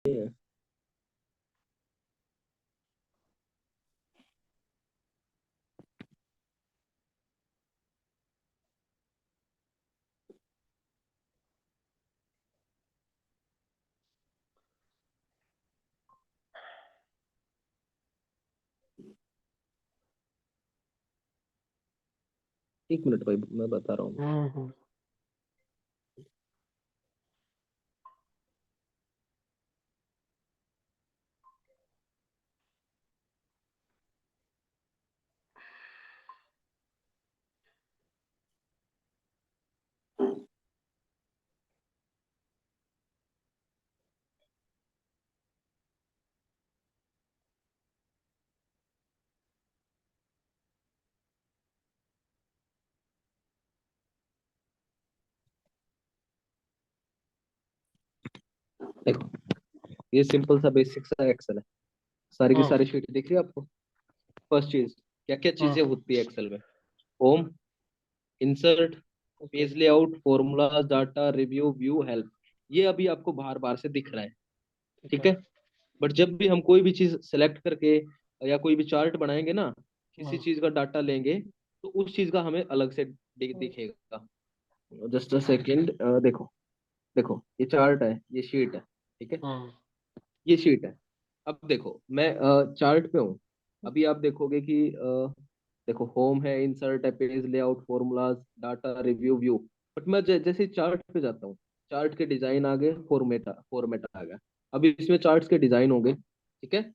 है। एक मिनट भाई, मैं बता रहा हूँ। हम्म। देखो, ये सिंपल सा बेसिक सा एक्सेल है। सारी की हम्म। सारी शीट दिख रही है आपको। फर्स्ट चीज, क्या क्या हम्म। चीजें होती है एक्सेल में? Home, insert, okay. Page layout, formula, data, review, view, help. ये अभी आपको बार बार से दिख रहा है। ठीक ठीक है। है। बट जब भी हम कोई भी चीज सेलेक्ट करके या कोई भी चार्ट बनाएंगे ना, किसी हम्म। चीज का डाटा लेंगे, तो उस चीज का हमें अलग से दिखेगा। जस्ट अ सेकेंड, देखो। देखो, ये चार्ट है, ये शीट है। ठीक है। हम्म। ये शीट है। अब देखो, मैं चार्ट पे हूँ। अभी आप देखोगे कि देखो, होम है, इंसर्ट है, page layout, formulas, data, review, view. But मैं जैसे चार्ट पे जाता हूँ, चार्ट के डिजाइन आ गए, फॉर्मेट फॉर्मेट आ गया। अभी इसमें चार्ट्स के डिजाइन हो गए। ठीक है।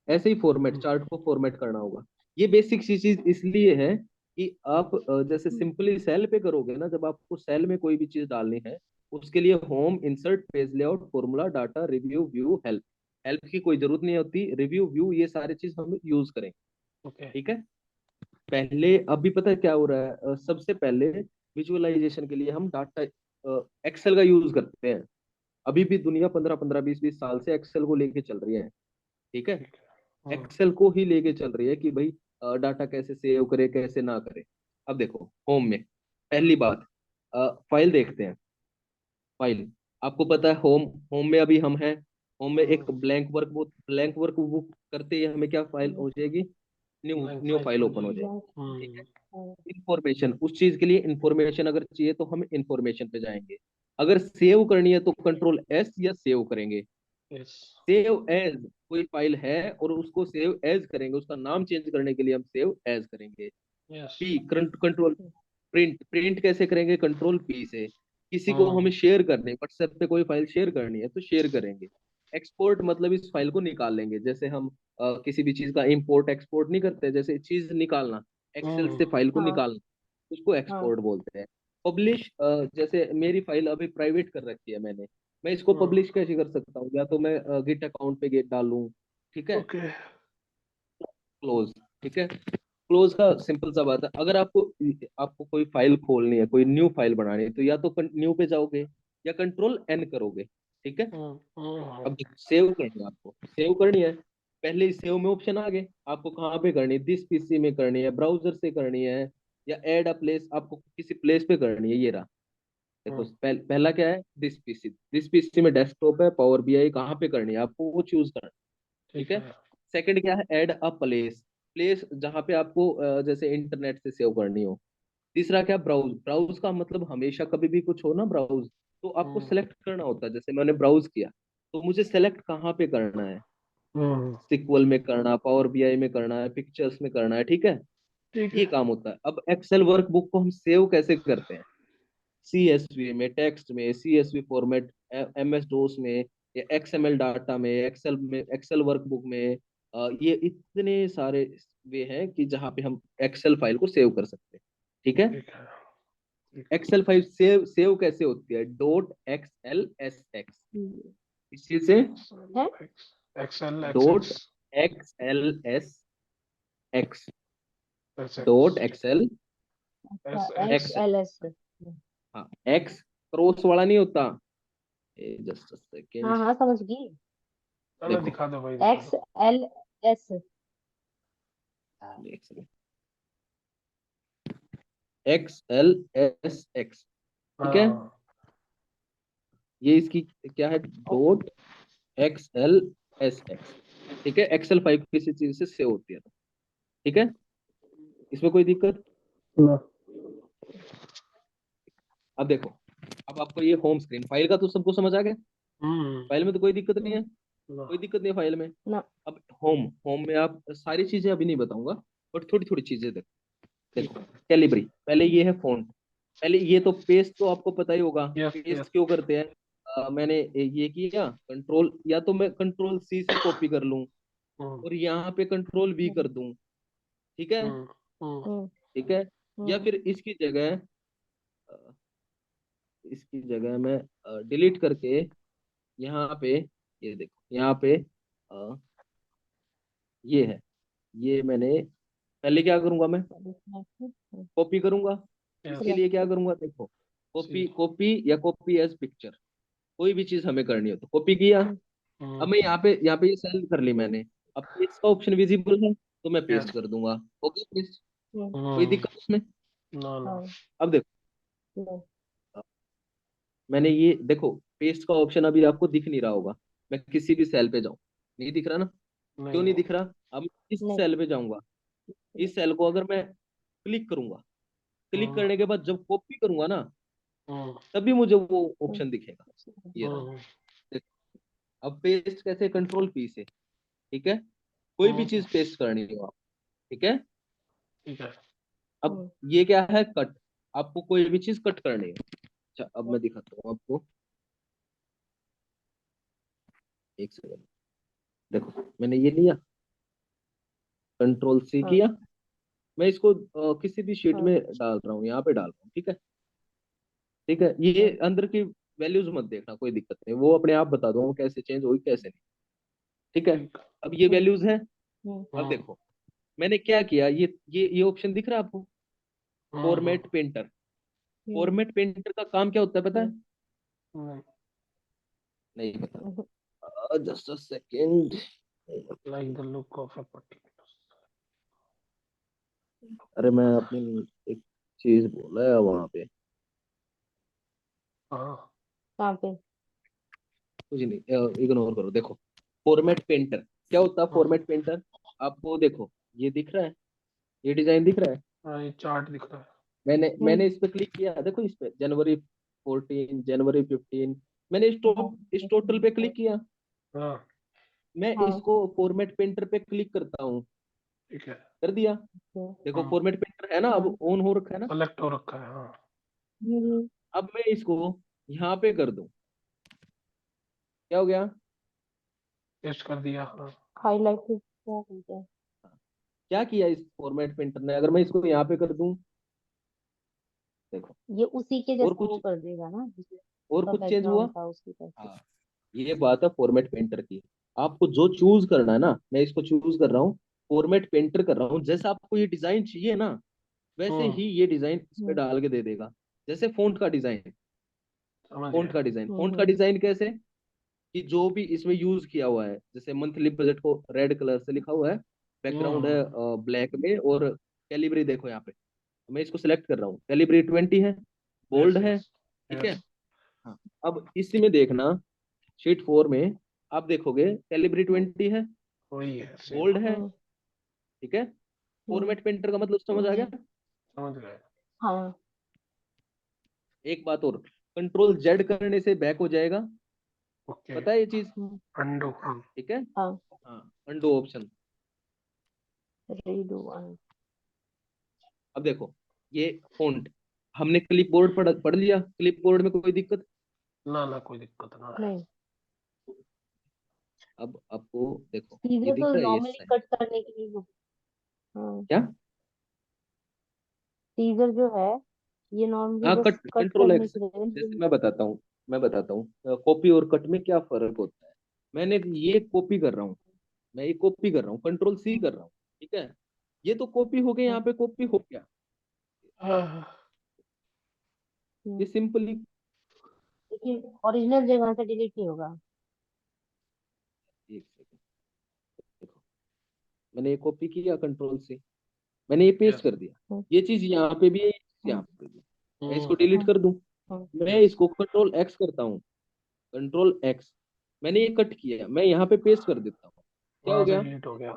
ऐसे ही फॉर्मेट, हम्म। चार्ट को फॉर्मेट करना होगा। ये बेसिक सी चीज इसलिए है कि आप जैसे सिंपली सेल पे करोगे ना, जब आपको सेल में कोई भी चीज डालनी है, उसके लिए home, insert, page layout, formula, data, review, view, help. Help की कोई जरूरत नहीं होती, रिव्यू, व्यू ये सारे चीज हम यूज करेंगे। ओके। ठीक है। पहले अभी पता है क्या हो रहा है? सबसे पहले विजुअलाइजेशन के लिए हम डाटा एक्सेल का यूज करते हैं। अभी भी दुनिया 15 15 20 20 साल से एक्सेल को लेके चल रही है। ठीक है। ठीक है। हम्म। एक्सेल को ही लेके चल रही है कि भाई डाटा कैसे सेव करे, कैसे ना करे। अब देखो, होम में पहली बात, फाइल देखते हैं। फाइल, आपको पता है, होम होम में अभी हम हैं। होम में हम्म। एक ब्लैंक वर्क बुक करते ही हमें क्या फाइल हो जाएगी? New blank new file file खुल ओपन हो जाएगी। जाएगी। ठीक है। हम्म। इंफॉर्मेशन, उस चीज के लिए इंफॉर्मेशन अगर चाहिए तो हम इंफॉर्मेशन पे जाएंगे। अगर सेव करनी है तो कंट्रोल एस या सेव करेंगे। यस। सेव एज, कोई फाइल है और उसको सेव एज करेंगे, उसका नाम चेंज करने के लिए हम सेव एज करेंगे। Yes. P, control. Print, print कैसे करेंगे? कंट्रोल पी से। किसी को हम्म। हमें शेयर करनी है, व्हाट्सएप पे कोई फाइल शेयर करनी है तो शेयर करेंगे। एक्सपोर्ट मतलब इस फाइल को निकाल लेंगे, जैसे हम किसी भी चीज का इंपोर्ट एक्सपोर्ट नहीं करते, जैसे चीज निकालना, एक्सेल हम्म। से फाइल को हाँ निकालना, उसको हाँ। एक्सपोर्ट बोलते हैं। पब्लिश, जैसे मेरी फाइल अभी प्राइवेट कर रखी है मैंने, मैं इसको हम्म। पब्लिश कैसे कर सकता हूँ? या तो मैं गिट अकाउंट पे गेट डालूं। ठीक है। ओके। क्लोज। ठीक है। क्लोज का सिंपल सा बात है, अगर आपको आपको कोई फाइल खोलनी है, कोई न्यू फाइल बनानी है, तो या तो न्यू पे जाओगे या कंट्रोल एन करोगे। ठीक है। हम्म। हम्म। अब सेव करनी है, आपको सेव करनी है, पहले ही सेव में ऑप्शन आ गए। आपको कहाँ पे करनी है? दिस पीसी में करनी है, ब्राउजर से करनी है, या एड अ प्लेस, आपको किसी प्लेस पे करनी है। ये रहा। देखो, हम्म। पहला क्या है? दिस पीसी में डेस्कटॉप है, पावर बीआई कहाँ पे करनी है, आपको वो चूज करना है। ठीक ठीक है। है। सेकंड क्या है? Add a place. प्लेस जहाँ पे आपको जैसे इंटरनेट से सेव करनी हो। तीसरा क्या? ब्राउज। ब्राउज का मतलब हमेशा कभी भी कुछ हो ना ब्राउज, तो आपको हम्म। सेलेक्ट करना होता है। जैसे मैंने ब्राउज किया, तो मुझे सेलेक्ट कहाँ पे करना है? हम्म। सिक्वल में करना, पावर बीआई में करना है, पिक्चर्स में करना है। ठीक है। ठीक ये है। काम होता है। अब एक्सेल वर्कबुक को हम सेव कैसे करते हैं? सीएसवी में, टेक्स्ट में, सीएसवी फॉर्मेट, एमएस डोस में, या एक्सएमएल डाटा में, एक्सेल वर्कबुक में। ये इतने सारे वे हैं कि जहाँ पे हम एक्सेल फाइल को सेव कर सकते हैं। ठीक है। ठीक है। ठीक है। एक्सेल फाइल सेव सेव कैसे होती है? Dot X L S X, hmm. इस चीज से। है। XL X dot X X L S X, S X dot XL अच्छा, S X X. L S. हाँ, एक्स क्रॉस वाला नहीं होता। जस्ट हाँ सेकेंड। हाँ, समझ गई। चलो देखो, दिखा दो भाई, दिखा एक्स दो। L S. X L S x. ठीक है। हाँ। ये इसकी क्या है? ओके। डॉट XLSX, ठीक है। एक्सेल फाइल किसी चीज से सेव होती है तो, ठीक है, इसमें कोई दिक्कत? ना। अब देखो, अब आपको ये होम स्क्रीन फाइल का तो सबको समझ आ गया, फाइल में तो कोई दिक्कत नहीं है, ना। कोई दिक्कत नहीं है फाइल में। ना। अब होम होम में आप सारी चीजें अभी नहीं बताऊंगा, बट थोड़ी थोड़ी चीजें देखो। ठीक देखो है। कैलिबरी, पहले ये है फॉन्ट, पहले ये तो पेस्ट तो आपको पता ही होगा, यस पेस्ट यस। क्यों करते हैं? मैंने ये किया कंट्रोल, या तो मैं कंट्रोल सी से कॉपी कर लूं हम्म और यहाँ पे कंट्रोल वी कर दूं, ठीक है, हम्म हम्म हम्म ठीक है। या हम्म फिर अ, इसकी जगह मैं डिलीट करके यहाँ पे, ये देखो यहाँ पे अ, ये है, ये मैंने पहले क्या करूंगा, मैं कॉपी करूंगा। इसके यस। लिए क्या सिलेक्ट। करूंगा, देखो सी। कॉपी कॉपी या कॉपी एज पिक्चर, कोई भी चीज हमें करनी हो तो कॉपी किया। अब मैं यहाँ पे ये सेलेक्ट कर ली मैंने, अब पेस्ट का ऑप्शन विजिबल है तो मैं पेस्ट यस। कर दूंगा, ओके पेस्ट, कोई हम्म दिक्कत उसमें? ना ना। अब देखो, मैंने ये देखो, पेस्ट का ऑप्शन अभी आपको दिख नहीं रहा होगा, मैं किसी भी सेल पे जाऊं, नहीं दिख रहा ना? नहीं क्यों नहीं नहीं। दिख रहा? अब मैं इस नहीं। सेल पे जाऊंगा, इस सेल को अगर मैं क्लिक करूंगा, क्लिक हम्म करने के बाद जब कॉपी करूंगा ना, हम्म तभी मुझे वो ऑप्शन दिखेगा, ये रहा। हम्म देखो, अब पेस्ट कैसे, कंट्रोल पी से, ठीक है, कोई भी चीज पेस्ट करनी हो आप, ठीक है। ठीक है। अब ये क्या है, कट, आपको कोई भी चीज कट करनी है। अच्छा अब मैं दिखाता हूँ आपको, एक सेकंड, देखो मैंने ये लिया, कंट्रोल सी किया, मैं इसको किसी भी शीट में डाल रहा हूँ, यहाँ पे डाल रहा हूँ, ठीक है, ठीक है। ये अंदर की वैल्यूज मत देखना, कोई दिक्कत नहीं, वो अपने आप बता दूंगा कैसे चेंज हुई कैसे नहीं, ठीक है। ठीक। अब ये वैल्यूज है, अब हम्म देखो मैंने क्या किया, ये ऑप्शन दिख रहा है आपको, हम्म फॉर्मेट पेंटर। फॉर्मेट पेंटर का काम क्या होता है पता है? हम्म नहीं पता, just a second. Like the look of a particular. अरे मैं अपनी एक चीज बोला है वहां पे, हाँ। कहाँ पे? कुछ नहीं, इग्नोर करो। देखो फॉर्मेट पेंटर क्या होता है, हम्म, फॉर्मेट पेंटर, आपको देखो ये दिख रहा है, ये डिजाइन दिख रहा है, हाँ, ये चार्ट दिख रहा है। मैंने इस पे क्लिक किया, देखो इस पे जनवरी 14, जनवरी 15, मैंने इस टोटल पे क्लिक किया, हाँ। मैं इसको फॉर्मेट पेंटर पे क्लिक करता हूँ, ठीक है। कर दिया। देखो हाँ। फॉर्मेट पेंटर है ना, अब ऑन हो रखा है ना। सेलेक्ट हो रखा है हाँ। अब मैं इसको यहाँ पे कर दूं, क्या हो गया? पेस्ट कर दिया हाँ। हाईलाइट क्या बोलते हैं? क्या किया इस फॉर्मेट पेंटर ने, अगर मैं इसको यहाँ पे कर दूं, देखो, ये उसी के और जैसा वो कुछ, कर देगा ना, और जिसका कुछ चेंज हुआ? बैकग्राउंड था उसकी तरफ। हाँ, ये बात है फॉर्मेट पेंटर की, आपको जो चूज करना है ना, मैं इसको चूज कर रहा हूँ, फॉर्मेट पेंटर कर रहा हूँ, जैसा आपको ये डिजाइन चाहिए ना, वैसे हम्म ही ये डिजाइन इस पे हम्म डाल के दे देगा। जैसे फ़ॉन्ट का डिजाइन, समझ फ़ॉन्ट गया। का डिजाइन, फ़ॉन्ट का हम्म डिजाइन कैसे, कि जो भी इसमें यूज किया हुआ है, जैसे मंथली बजट को रेड कलर से लिखा हुआ है, बैकग्राउंड है हम्म ब्लैक में, और कैलिबरी देखो यहाँ पे, मैं इसको सिलेक्ट कर रहा हूँ, कैलिबरी 20 है, बोल्ड यस है, यस ठीक है। यस। हाँ, अब इसी में देखना, शीट 4 में आप देखोगे कैलिबरी 20 है, वही है सेम। बोल्ड है, हम्म ठीक है। हम्म फॉर्मेट पेंटर का मतलब समझ आ गया? समझ गए। हाँ एक बात और, कंट्रोल जेड करने से बैक हो जाएगा, ओके। पता है ये चीज, अंडू हाँ। ठीक है। हाँ। हाँ, अंडू ऑप्शन। रीडू अब देखो ये फॉन्ट, हमने क्लिप बोर्ड पढ़ लिया, क्लिप बोर्ड में कोई दिक्कत? ना ना कोई दिक्कत ना है। नहीं। अब आपको देखो ये सीजर दिख तो रहा है, ये नॉर्मली साइन, कट करने के लिए हाँ, क्या? सीजर जो है ये नॉर्मली हाँ, बस कट, कट कंट्रोल करने एक्स, के जैसे लिए। मैं बताता हूँ कॉपी और कट में क्या फर्क होता है। मैंने ये कॉपी कर रहा हूँ, मैं ये कॉपी कर रहा हूँ, कंट्रोल सी कर रहा हूँ, ठीक है, ये तो कॉपी हो गया, यहाँ पे कॉपी हो गया, हाँ, ये सिंपली, लेकिन ओरिजिनल जगह से डिलीट नहीं होगा। एक सेकंड, देखो मैंने ये कॉपी किया कंट्रोल से, मैंने ये पेस्ट यस। कर दिया, ये चीज यहाँ पे भी है, ये चीज यहाँ हम्म पे भी है। मैं इसको हम्म डिलीट कर दूं, मैं यस। इसको कंट्रोल एक्स करता हूँ, कंट्रोल एक्स, मैंने ये कट किया, मैं यहाँ पे पेस्ट कर देता हूँ, क्या हो वहां से गया? डिलीट हो गया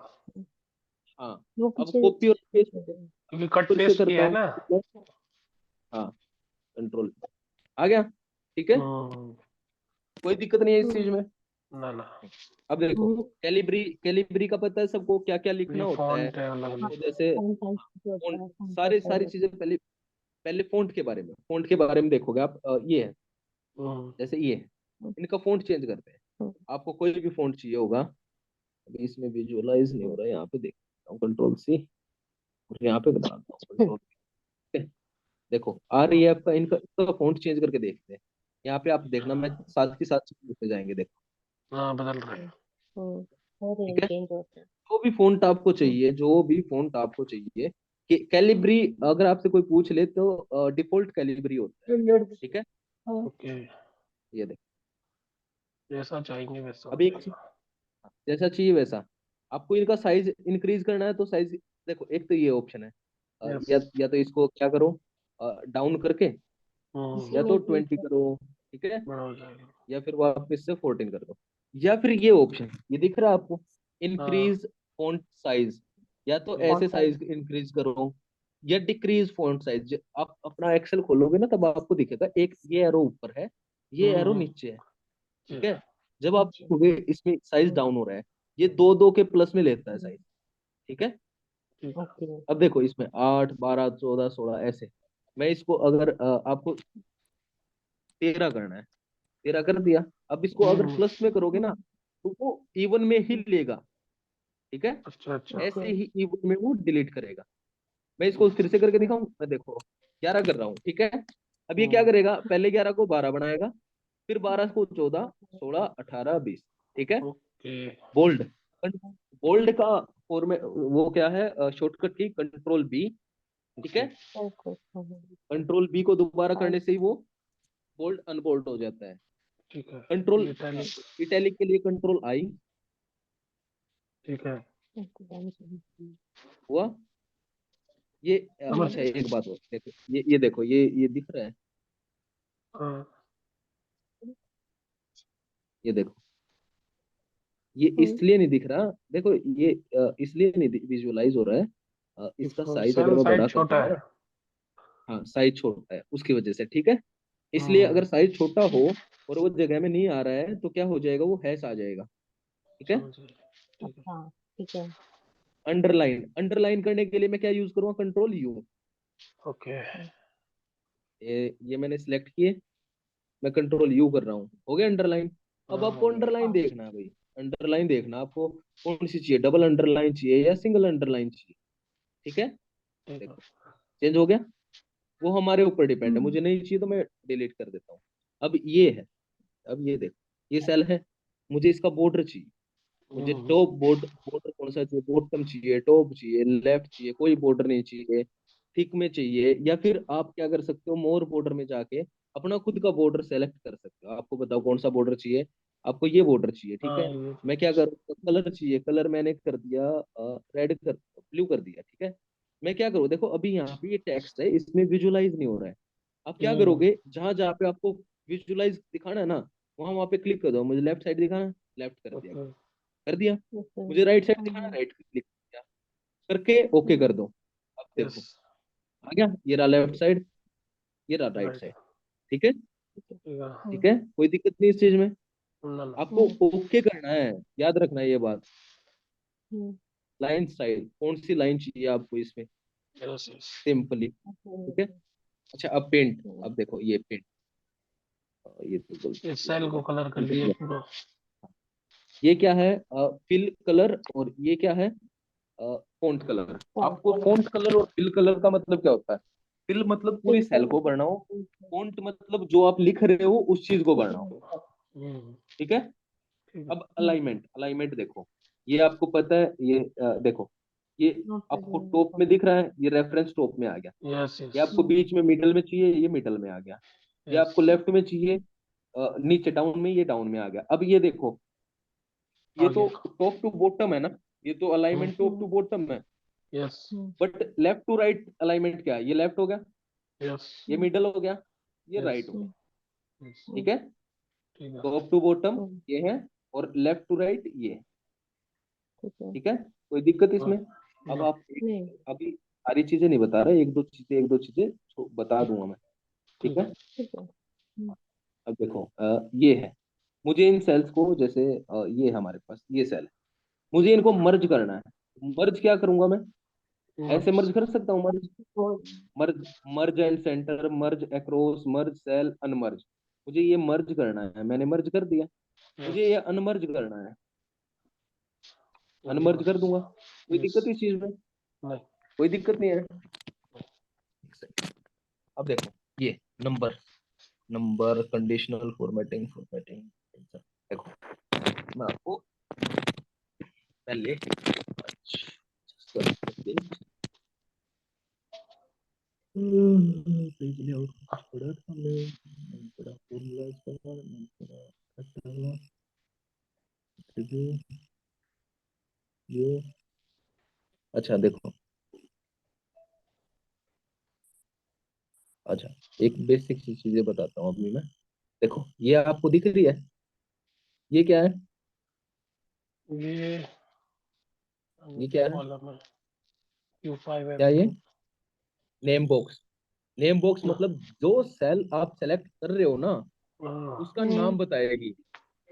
हाँ। वो अब पीछे कॉपी और पेस्ट क्योंकि कट फिर से पेस्ट करता किया है हूँ। ना। हाँ, कंट्रोल आ गया, ठीक है, हम्म। कोई दिक्कत नहीं है इस चीज में। ना ना, अब देखो, हम्म, कैलिब्री, कैलिब्री का पता है सबको क्या क्या लिखना ये होता है? फॉन्ट है अलग हाँ, अलग। तो जैसे कौन सा इंस्टीट्यूट होता font, है, कौन सा सारी साइज सारी होता चीजें पहले, पहले फ़ॉन्ट के बारे में, फ़ॉन्ट के बारे में देखोगे आप। ये है, हम्म। जैसे ये है, है। इनका फ़ॉन्ट चेंज करते हैं। हम्म, आपको कोई भी फ़ॉन्ट चाहिए होगा, अभी इसमें विजुअलाइज नहीं हो रहा है, यहाँ पे देखता हूँ कंट्रोल सी, और यहाँ पे बनाता हूँ हम्म, कंट्रोल। देखो आ रही है आपका, इनका इनका फ़ॉन्ट चेंज करके देखते हैं। यहाँ पे आप देखना, मैं साथ के साथ लिखते जाएंगे, देखो, हाँ बदल रहे हैं। हम्म, हो रहे ठीक हैं, है। चेंज होते हैं। जो भी फ़ॉन्ट आपको हम्म, चाहिए, जो भी फ़ॉन्ट आपको चाहिए, कि कैलिब्री, अगर आपसे कोई पूछ ले तो डिफॉल्ट कैलिब्री होता है, हम्म, ठीक है। हाँ, ओके, ये देखो, जैसा चाहेंगे वैसा हो अभी एक जाएगा। जैसा चाहिए वैसा। आपको इनका साइज इंक्रीज करना है तो साइज, देखो एक तो ये ऑप्शन है, यस। या तो इसको क्या करो, डाउन करके, इसी या में तो इंक्रीज 20 कर। करो, ठीक है, बड़ा हो जाएगा। या फिर वापस से 14 कर दो, या फिर ये ऑप्शन ये दिख रहा है आपको, हाँ। इंक्रीज फॉन्ट साइज, या तो ठीक फॉन्ट ऐसे है। साइज। साइज इंक्रीज करो, या डिक्रीज फॉन्ट साइज। आप अपना एक्सेल खोलोगे ना, तब आपको दिखेगा एक ये एरो ऊपर है, ये एरो हम्म। नीचे है, ठीक ठीक है। है। जब आप अच्छा, देखोगे इसमें साइज डाउन हो रहा है, ये दो दो के प्लस में लेता है हम्म, साइज, ठीक है। ठीक है। ओके। अब देखो इसमें 8 12 14 16 ऐसे, मैं इसको अगर आपको 13 करना है, 13 कर दिया। अब इसको अगर हम्म। प्लस में करोगे ना, तो वो इवन में ही लेगा, ठीक है, अच्छा अच्छा। ओके। ऐसे ही इवन में वो डिलीट करेगा। मैं इसको फिर से करके दिखाऊं, मैं देखो 11 कर रहा हूँ, ठीक है। अब ये क्या हम्म। करेगा, पहले 11 को 12 बनाएगा, फिर 12 को 14 16 18 20, ठीक है। ओके। बोल्ड, बोल्ड का फॉर्मेट वो क्या है, शॉर्टकट की कंट्रोल बी, ठीक है। ठीक। ओके। कंट्रोल बी को दोबारा साइज। करने से ही वो बोल्ड अनबोल्ड हो जाता है। ठीक है। कंट्रोल ये टैली। इटैलिक के लिए कंट्रोल आई ठीक है। हुआ। ये समझ अच्छा, गए। एक बात और देखो, ये देखो, ये दिख रहा है, हाँ। ये देखो, ये इसलिए नहीं दिख रहा, देखो ये इसलिए नहीं विजुअलाइज हो रहा है, इसका साइज अगर सेल मैं साइज बड़ा कर छोटा दूंगा है। ना, हाँ साइज छोटा है उसकी वजह से, ठीक है। इसलिए हम्म। अगर साइज छोटा हो और वो जगह में नहीं आ रहा है, तो क्या हो जाएगा, वो हैश आ जाएगा, ठीक है। समझ गए। ठीक है। अच्छा, ठीक है। अंडरलाइन, अंडरलाइन करने के लिए मैं क्या यूज करूंगा, कंट्रोल यू। ओके। ये मैंने सिलेक्ट किए, मैं कंट्रोल यू कर रहा हूँ, हो गया अंडरलाइन। अब हाँ आपको हो गया। अंडरलाइन देखना है भाई, अंडरलाइन देखना आपको कौन सी चाहिए, डबल अंडरलाइन चाहिए या सिंगल अंडरलाइन चाहिए, ठीक है। ठीक है। देखो चेंज हो गया, वो हमारे ऊपर डिपेंड है, हम्म, मुझे नहीं चाहिए तो मैं डिलीट कर देता हूँ। अब ये है, अब ये देखो, ये सेल है, मुझे इसका बॉर्डर चाहिए, मुझे हम्म। टॉप बॉर्डर कौन सा चाहिए, बॉटम चाहिए, टॉप चाहिए, लेफ्ट चाहिए, कोई बॉर्डर नहीं चाहिए, थिक में चाहिए, या फिर आप क्या कर सकते हो, मोर बॉर्डर में जाके अपना खुद का बॉर्डर सेलेक्ट कर सकते हो। आपको बताओ कौन सा बॉर्डर चाहिए, आपको ये बॉर्डर चाहिए, ठीक हाँ है। ये मैं क्या करूँ, कलर चाहिए, कलर मैंने कर दिया रेड, कर ब्लू कर दिया, ठीक है। मैं क्या करूँ, देखो अभी यहाँ पे ये टेक्स्ट है, इसमें विजुलाइज नहीं हो रहा है। आप क्या हम्म। करोगे, जहां जहाँ पे आपको विजुलाइज दिखाना है ना, वहां वहां पे क्लिक कर दो। मुझे लेफ्ट साइड दिखाना है, लेफ्ट कर दिया, ओके। कर दिया। ओके। मुझे राइट साइड दिखाना, राइट क्लिक किया, करके ओके कर दो। अब यस। देखो आ गया, ये रहा लेफ्ट साइड, ये रहा राइट राइट। साइड, ठीक है। ठीक है। ठीक है, कोई दिक्कत नहीं इस चीज में। ना ना। आपको ओके करना है, याद रखना है ये बात। हम्म, लाइन स्टाइल, कौन सी लाइन चाहिए आपको इसमें, यस यस। सिंपली, ठीक है। अच्छा अब पेंट, अब देखो ये पेंट, ये तो गलती इस से सेल हो को गया, कलर कर दिया पूरा। ये क्या है, फिल कलर, और ये क्या है, फॉन्ट कलर। आपको फॉन्ट कलर और फिल कलर का मतलब क्या होता है, फिल मतलब पूरी सेल को भरना हो, फॉन्ट मतलब जो आप लिख रहे हो उस चीज को भरना हो, हम्म। ठीक है। ठीक है। अब अलाइनमेंट, अलाइनमेंट देखो, ये आपको पता है, ये देखो, ये आपको टॉप में दिख रहा है, ये रेफरेंस टॉप में आ गया। यस ये यस। आपको बीच में मिडल में चाहिए, ये मिडल में आ गया। ये यस। आपको लेफ्ट में चाहिए, नीचे डाउन में, ये डाउन में आ गया। अब ये देखो, आ ये तो गया। टॉप टू बॉटम है ना, ये तो अलाइनमेंट टॉप टू बॉटम है। Yes but left to right alignment क्या है, ये लेफ्ट हो गया, यस ये मिडल हो गया, ये यस राइट हो गया, यस। ठीक है। ठीक है। टॉप टू बॉटम हम्म, ये है, और लेफ्ट टू राइट ये है। ठीक है। ठीक है, कोई दिक्कत हाँ, इसमें? अब हाँ, आप नहीं। अभी सारी चीजें नहीं बता रहे, एक दो चीजें बता दूंगा मैं। ठीक ठीक है, है। ठीक है। अब देखो ये है, मुझे इन सेल्स को जैसे ये हमारे पास ये सेल है, मुझे इनको मर्ज करना है। मर्ज क्या करूंगा मैं? ऐसे मर्ज कर सकता हूँ, मर्ज वो merge merge and centre, merge across, merge cell, unmerge. मुझे ये मर्ज करना है, मैंने मर्ज कर दिया। मुझे यस। ये अनमर्ज करना है, अनमर्ज कर दूंगा। कोई यस। दिक्कत इस चीज में? नहीं। कोई दिक्कत नहीं है। अब देखो ये number, number conditional formatting, formatting. देखो मैं आपको पहले पेज लेआउट थोड़ा था, मैं थोड़ा फॉर्मूला इसका थोड़ा ये। अच्छा देखो, अच्छा एक बेसिक सी चीजें बताता हूँ अभी मैं। देखो ये आपको दिख रही है, ये क्या है? ये ये क्या है? कॉलम है Q5 क्या ये? M2। Name box. Name box मतलब जो सेल आप सेलेक्ट कर रहे हो ना, हाँ। उसका नाम बताएगी।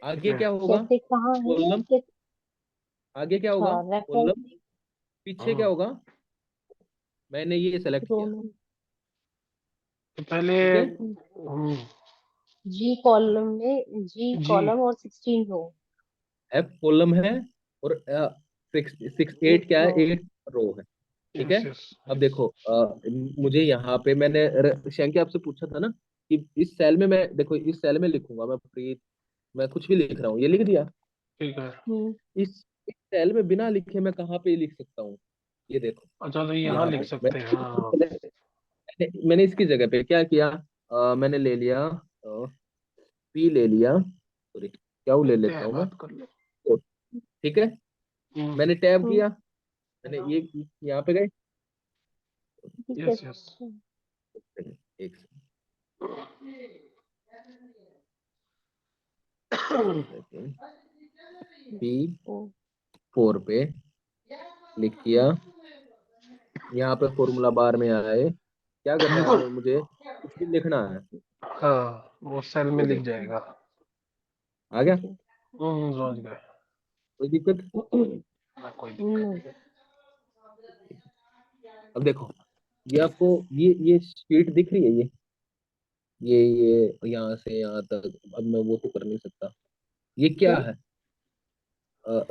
आगे क्या होगा? कैसे कहाँ है कॉलम। आगे क्या अच्छा होगा? Reference column. पीछे क्या हाँ। होगा? मैंने ये सेलेक्ट रो किया। में तो पहले ठीक है, जी कॉलम में जी जी। कॉलम और 16 रो। एफ कॉलम है, और सिक्स सिक्स एट एट क्या है? रो। 8 रो है। ठीक है, यस यस अब यस। देखो मुझे यहाँ पे मैंने शैंकी आपसे पूछा था ना कि इस सेल में मैं, देखो इस सेल में लिखूंगा मैं प्रीत, मैं कुछ भी लिख रहा हूँ, ये लिख दिया। ठीक है। हम्म इस सेल में बिना लिखे मैं कहाँ पे लिख सकता हूँ? ये देखो, अच्छा तो यहाँ यहाँ लिख पे सकते हैं हाँ। मैंने इसकी जगह पे क्या किया? मैंने ले लिया पी ले लिया, सॉरी क्या ले देखते लेता हैं हूँ मैं। बात कर लो। तो, ठीक है, हम्म। मैंने टैब हम्म किया, मैंने ये यहाँ पे गए। ठीक है। Yes yes. एक सेकेंड, पी ओ 4 पे क्लिक किया, यहाँ पे फॉर्मूला बार में आए, क्या करना है हमें? मुझे कुछ भी लिखना है। हाँ वो सेल में ये लिख देखो जाएगा। आ गया, समझ गए। कोई दिक्कत? ना कोई नहीं। दिक्कत नहीं। अब देखो ये आपको ये शीट दिख रही है, ये यहाँ से यहाँ तक, अब मैं वो तो कर नहीं सकता। ये क्या क्या? है?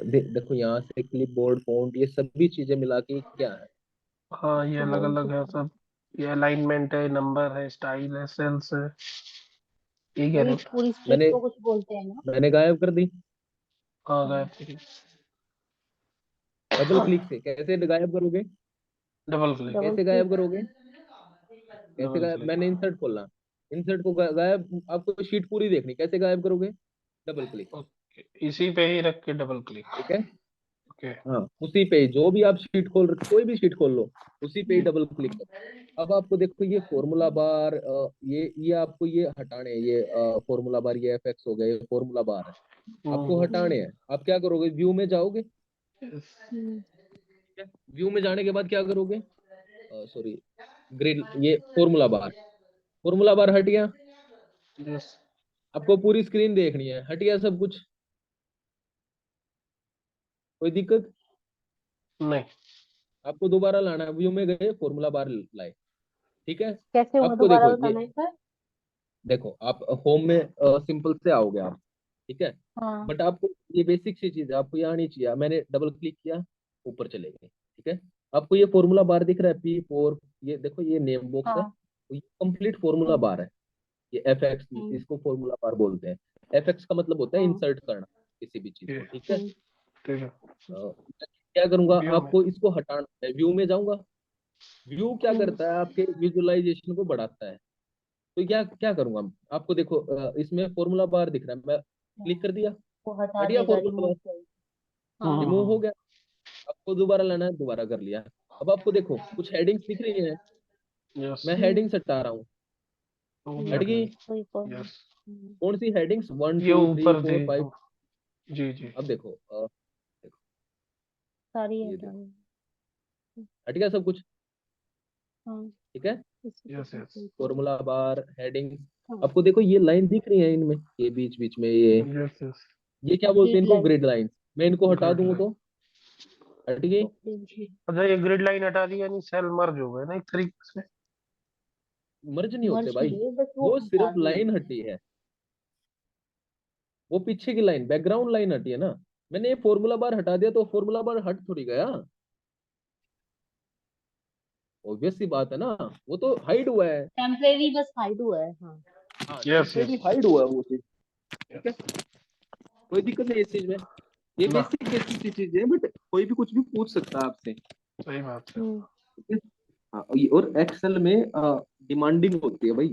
देखो यहाँ से क्लिप बोर्ड फॉन्ट, ये सभी चीजें मिला के क्या है? हाँ ये अलग कौन अलग सा? है सब। ये अलाइनमेंट है, नंबर है, स्टाइल है, सेल्स है। ये कह रहे वही हो? पूरी स्ट्रिप मैंने को कुछ बोलते हैं ना? मैंने गायब कर दी। हाँ हाँ गए। डबल क्लिक से कैसे गायब करोगे? Double click. डबल कैसे गायब क्लिक। करोगे? कैसे डबल गायब? क्लिक। मैंने इंसर्ट खोलना, इंसर्ट को गायब, आपको शीट पूरी देखनी, कैसे गायब करोगे? Double click. ओके इसी पे ही रख के डबल क्लिक। ठीक है, ओके। हाँ उसी पे ही, जो भी आप शीट खोल, कोई भी शीट खोल लो, उसी पे ही डबल क्लिक करो। अब आपको देखो ये फॉर्मूला बार, ये आपको ये हटाने हैं, ये फॉर्मूला बार, ये एफएक्स हो गए, ये फॉर्मूला बार है, आपको हम्म हटाने हैं। आप क्या करोगे? व्यू में जाओगे। यस हम्म व्यू में जाने के बाद क्या करोगे? सॉरी, ग्रिल, ये फॉर्मूला बार हट गया। यस। आपको पूरी स्क्रीन देखनी है, हट गया सब कुछ, कोई दिक्कत? नहीं। आपको दोबारा लाना है, व्यू में गए, फॉर्मूला बार लाए। ठीक है, कैसे हुआ आपको दोबारा देखो ये, बताना है सर? देखो आप होम में सिंपल से आओगे आप। ठीक है, हाँ बट आपको ये बेसिक सी चीज है, आपको यहाँ नहीं चाहिए। मैंने डबल क्लिक किया, ऊपर चले गए। ठीक है, आपको ये फॉर्मूला बार दिख रहा है P4, ये देखो ये नेम बॉक्स है, हाँ तो ये कंप्लीट फॉर्मूला हम्म बार है। ये एफ एक्स, हम्म इसको फॉर्मूला बार बोलते हैं। एफ एक्स का मतलब होता है हाँ इंसर्ट करना किसी भी चीज ये को। ठीक है, हम्म ठीक है। क्या करूंगा? व्यू में। आपको इसको हटाना है, व्यू में जाऊंगा। व्यू क्या हम्म करता है? आपके विजुअलाइजेशन को बढ़ाता है। तो क्या क्या करूंगा? आपको देखो इसमें फॉर्मूला बार दिख रहा है, मैं क्लिक कर दिया, वो हटा हट गया देगा, फॉर्मूला रिमूव बार, कर। हाँ रिमूव हो हम्म। गया। आपको दोबारा लाना है, दोबारा कर लिया। अब आपको देखो कुछ हेडिंग्स दिख रही है, यस। मैं हम्म हेडिंग्स हटा रहा हूँ, वो भी हट हट गई। गई। कोई कोई यस। कौन सी हेडिंग्स, वन ये टू थ्री ऊपर फोर थी। फाइव। जी जी। अब देखो देखो सारी ये हटा देखो, दें। हट गया सब कुछ। हाँ, ठीक है, इसी के यस साथ यस। कोई कोई- फॉर्मूला बार, हेडिंग्स। हाँ, आपको देखो ये लाइन दिख रही है इनमें, ये बीच बीच में यस यस। ये क्या बोलते हैं ग्रिड इनको, लाइन। Grid line. मैं इनको हटा ग्रिड दूं लाइन। तो हट गई। अच्छा, ये ग्रिड लाइन हटा दी यानी सेल मर्ज हो गए ना एक तरीके से। मर्ज नहीं होते मर्ज भाई, नहीं है, बस वो वो हटा सिर्फ दी। लाइन हटी है। वो पीछे की लाइन, बैकग्राउंड लाइन हटी है ना। मैंने ये फॉर्मूला बार हटा दिया तो फॉर्मूला बार हट थोड़ी गया। ऑब्वियस सी बात है ना, वो तो हाइड हुआ है। टेम्परेरी बस हाइड हुआ है। हाँ। हाँ, यस टेम्परेरी यस। हाइड हुआ है वो चीज। ठीक है, कोई दिक्कत नहीं इस चीज में। ये ना, बेसिक बेसिक सी चीज है, बट कोई भी कुछ भी पूछ सकता है आपसे। सही बात है। ठीक है? हाँ, और एक्सेल में डिमांडिंग होती है भाई,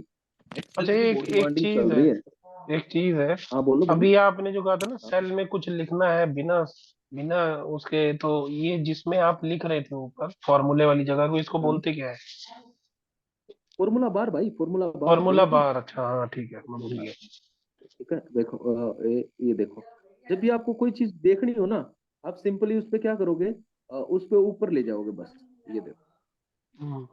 एक्सेल अच्छा, की एक बहुत एक डिमांडिंग चीज चल है। रही है। एक चीज है। हाँ बोलो बोलो। अभी आपने जो कहा था ना, हाँ, सेल में कुछ लिखना है बिना बिना उसके, तो ये जिसमें आप लिख रहे थे ऊपर फॉर्मूले वाली जगह को, इसको हाँ। बोलते क्या है? फॉर्मूला बार भाई, फॉर्मूला बार फॉर्मूला कोई भी। बार। अच्छा हाँ ठीक है, मैं भूल हाँ, गया। ठीक है, देखो ये देखो, जब भी आपको कोई चीज देखनी हो ना, आप सिंपली उस पे क्या करोगे, उस पे ऊपर ले जाओगे बस। ये देखो, हम्म,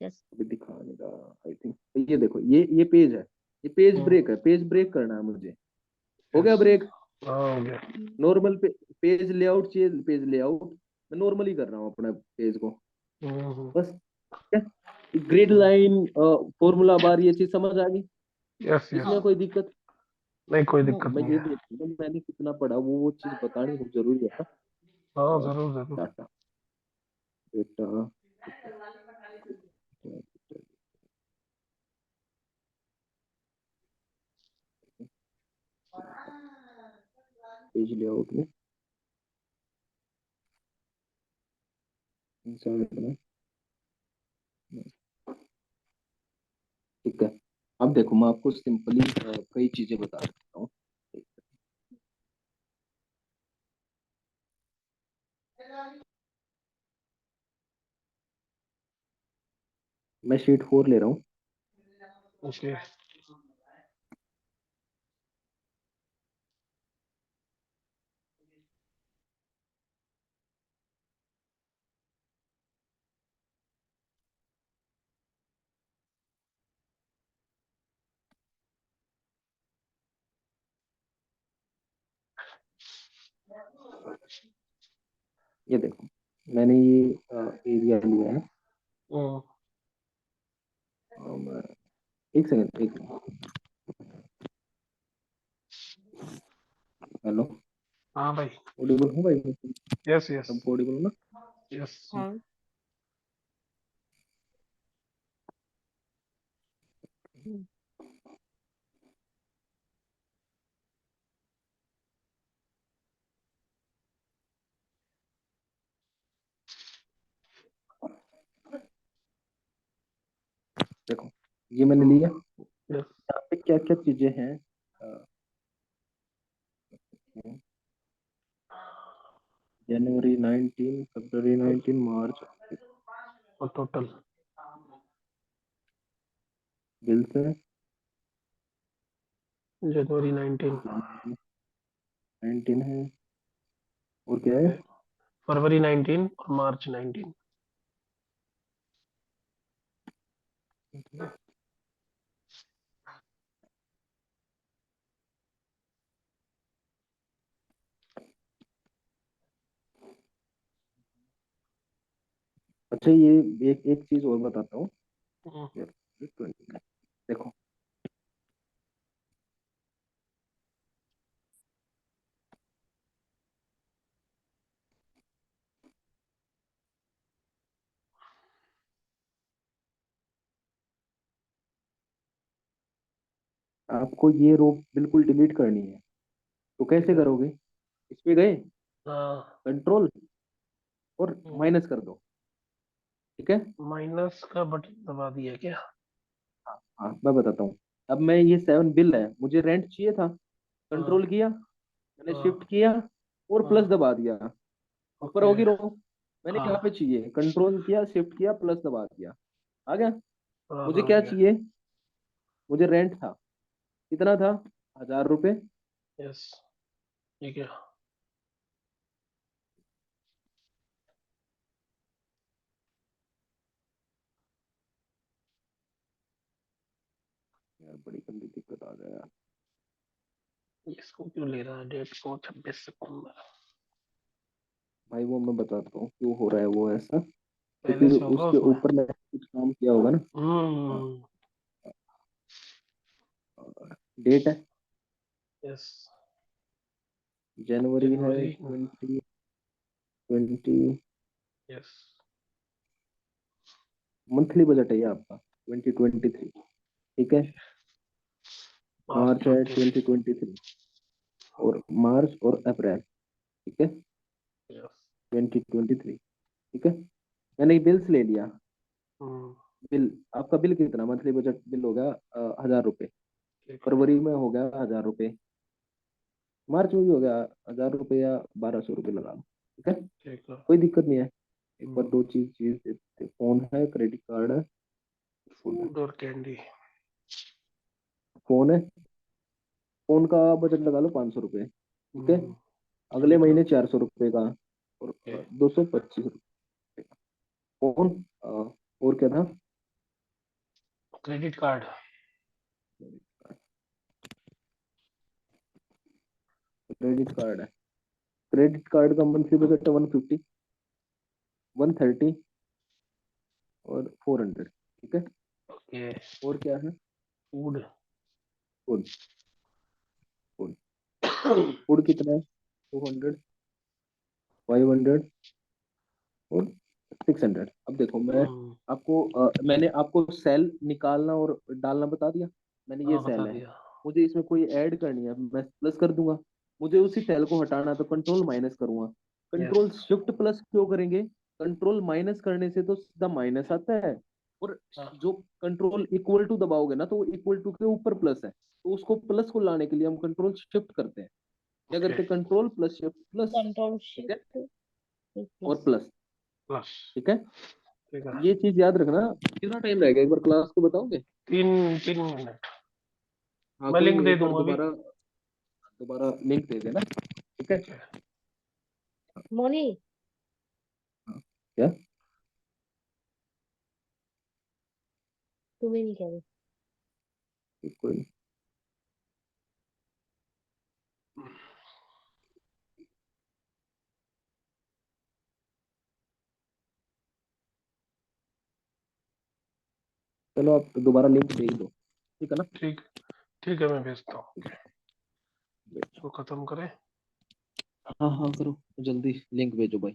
यस। अभी दिखाने का, आई थिंक ये देखो, ये पेज है, ये पेज हम्म, ब्रेक है, पेज ब्रेक करना है मुझे। हो गया यस। ब्रेक। हाँ हो गया। नॉर्मल पेज लेआउट चाहिए, पेज लेआउट मैं नॉर्मली कर रहा हूँ अपना पेज को, हम्म, बस। क्या, ग्रिड लाइन, फॉर्मूला बार, ये चीज समझ आ गई। Yes yes. इसमें कोई दिक्कत। नहीं, कोई हाँ, दिक्कत मैं नहीं ये है। देखूंगा मैंने कितना पढ़ा, वो चीज बतानी बहुत जरूरी है हाँ ना। जरूर जरूर। डाटा, डेटा, पेज लेआउट में इंसर्ट में, ठीक है। अब देखो मैं आपको सिंपली कई चीजें बता सकता हूँ। मैं शीट 4 ले रहा हूँ। ओके। ये देखो, मैंने ये एरिया लिया है। हम्म, एक सेकंड, एक मिनट। हेलो, हाँ भाई। ऑडिबल हूँ भाई? Yes yes. सबको ऑडिबल हो ना? यस। हाँ। हम्म, देखो, ये मैंने लिया। यस। यहाँ पे क्या क्या चीजें हैं, जनवरी 19, फरवरी 19, मार्च, और टोटल। बिल्स है जनवरी 19। 19 है, और क्या है? फरवरी 19 और मार्च 19। अच्छा, ये एक एक चीज और बताता हूँ। हम्म, यार, देखो, आपको ये रो बिल्कुल डिलीट करनी है, तो ठीक कैसे है। करोगे? इस पे गए, हाँ। कंट्रोल और माइनस कर दो। ठीक है। माइनस का बटन दबा दिया क्या? हाँ, मैं बताता हूँ। अब मैं ये 7 बिल है, मुझे रेंट चाहिए था, हाँ कंट्रोल किया, मैंने शिफ्ट हाँ किया और प्लस हाँ। दबा दिया। ऊपर ओके। होगी रो, मैंने यहाँ पे हाँ चाहिए, कंट्रोल किया, शिफ्ट किया, प्लस दबा दिया, आ गया। हाँ, मुझे समझ क्या गया। चाहिए? मुझे रेंट था, कितना था, 1000 रुपये। यस, ठीक है। यार बड़ी गंदी दिक्कत आ गया यार। इसको क्यों ले रहा है डेट को, 26 सितंबर? भाई वो मैं बताता हूँ क्यों हो रहा है वो ऐसा, क्योंकि पहले से होगा उसके उसमें। ऊपर मैंने कुछ काम किया होगा ना। हम्म। डेट है, यस। जनवरी है जनवरी। 2020। यस। मंथली बजट है ये आपका 2023, ठीक है। मार्च मार्च है 23। 2023, और मार्च और अप्रैल, ठीक है, यस। 2023, ठीक है। मैंने बिल्स ले लिया। हम्म। बिल, आपका बिल कितना, मंथली बजट बिल हो गया 1000 रुपये। ठीक है। फरवरी में हो गया 1000 रुपये, मार्च में भी हो गया 1000 रुपये या 1200 रुपये लगा लो, ठीक है। ठीक है। कोई दिक्कत नहीं है। एक बार हम्म। दो चीज चीज देते, फोन है, क्रेडिट कार्ड है, फोन है, फूड और कैंडी। फोन है। फोन का बजट लगा लो 500 रुपये, ठीक है। हम्म। अगले ठीक है। महीने 400 रुपये का, और ओके। 225 रुपये का फोन। और क्या था, क्रेडिट कार्ड। क्रेडिट कार्ड है। क्रेडिट कार्ड का मंथली बजट है 150, 130 और 400, ठीक है। ओके। और क्या है, फूड। फूड। फूड, फूड कितना है, 200, 500 और 600। अब देखो मैं हम्म। आपको मैंने आपको सेल निकालना और डालना बता दिया। मैंने ये हाँ, बता सेल है, दिया। मुझे इसमें कोई ऐड करनी है, मैं प्लस कर दूंगा। मुझे उसी सेल को हटाना है तो कंट्रोल माइनस करूंगा। यस। कंट्रोल शिफ्ट प्लस क्यों करेंगे, कंट्रोल माइनस करने से तो सीधा माइनस आता है। और हाँ। जो कंट्रोल इक्वल टू दबाओगे ना, तो वो इक्वल टू के ऊपर प्लस है, तो उसको प्लस को लाने के लिए हम कंट्रोल शिफ्ट करते हैं। क्या ओके। करते हैं, control plus shift plus, control ठीक है, शिफ्ट और प्लस। Plus, plus. ठीक है। ठीक है। ये चीज याद रखना। कितना टाइम रहेगा, एक बार क्लास को बताओगे। 3 3 मिनट। हाँ मैं कोई लिंक नहीं, दे एक बार दूंगा अभी। दोबारा, दोबारा लिंक दे देना, ठीक है। ठीक है। मोनी, हाँ, क्या, तुम्हें नहीं कह रही। कोई नहीं। चलो आप दोबारा लिंक दे ही दो, ठीक है ना। ठीक। ठीक है, मैं भेजता हूँ। ओके। इसको खत्म करें। हाँ हाँ करो, जल्दी लिंक भेजो भाई।